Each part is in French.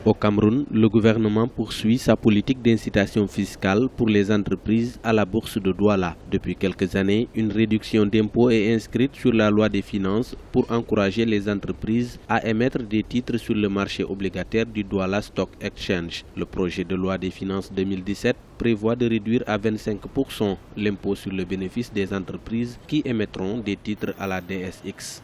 Au Cameroun, le gouvernement poursuit sa politique d'incitation fiscale pour les entreprises à la bourse de Douala. Depuis quelques années, une réduction d'impôts est inscrite sur la loi des finances pour encourager les entreprises à émettre des titres sur le marché obligataire du Douala Stock Exchange. Le projet de loi des finances 2017 prévoit de réduire à 25% l'impôt sur le bénéfice des entreprises qui émettront des titres à la DSX.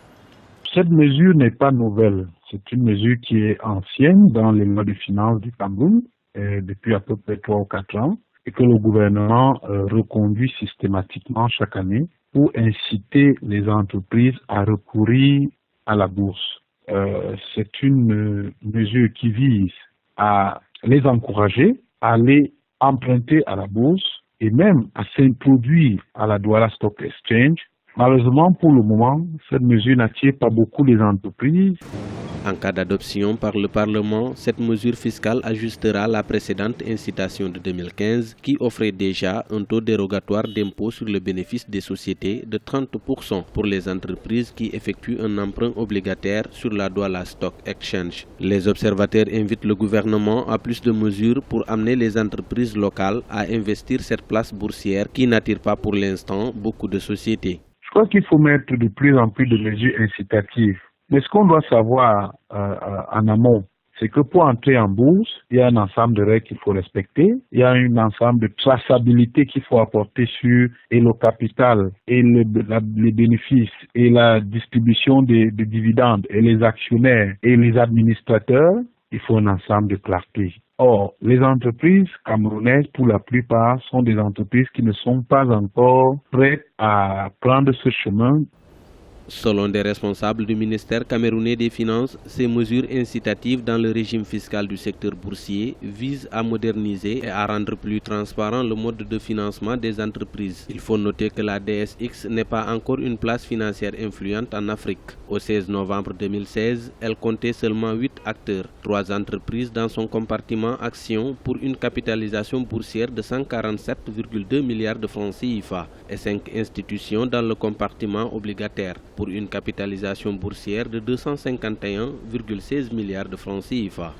Cette mesure n'est pas nouvelle. C'est une mesure qui est ancienne dans les lois de finances du Cameroun depuis à peu près 3 ou 4 ans et que le gouvernement reconduit systématiquement chaque année pour inciter les entreprises à recourir à la bourse. C'est une mesure qui vise à les encourager à aller emprunter à la bourse et même à s'introduire à la Douala Stock Exchange. Malheureusement, pour le moment, cette mesure n'attire pas beaucoup les entreprises. En cas d'adoption par le Parlement, cette mesure fiscale ajustera la précédente incitation de 2015 qui offrait déjà un taux dérogatoire d'impôt sur le bénéfice des sociétés de 30% pour les entreprises qui effectuent un emprunt obligataire sur la Douala Stock Exchange. Les observateurs invitent le gouvernement à plus de mesures pour amener les entreprises locales à investir cette place boursière qui n'attire pas pour l'instant beaucoup de sociétés. Je crois qu'il faut mettre de plus en plus de mesures incitatives. Mais ce qu'on doit savoir en amont, c'est que pour entrer en bourse, il y a un ensemble de règles qu'il faut respecter. Il y a un ensemble de traçabilité qu'il faut apporter sur et le capital et les bénéfices et la distribution des dividendes et les actionnaires et les administrateurs. Il faut un ensemble de clarté. Or, les entreprises camerounaises, pour la plupart, sont des entreprises qui ne sont pas encore prêtes à prendre ce chemin. Selon des responsables du ministère camerounais des Finances, ces mesures incitatives dans le régime fiscal du secteur boursier visent à moderniser et à rendre plus transparent le mode de financement des entreprises. Il faut noter que la DSX n'est pas encore une place financière influente en Afrique. Au 16 novembre 2016, elle comptait seulement 8 acteurs, 3 entreprises dans son compartiment actions pour une capitalisation boursière de 147,2 milliards de francs CFA et 5 institutions dans le compartiment obligataire, pour une capitalisation boursière de 251,16 milliards de francs CFA.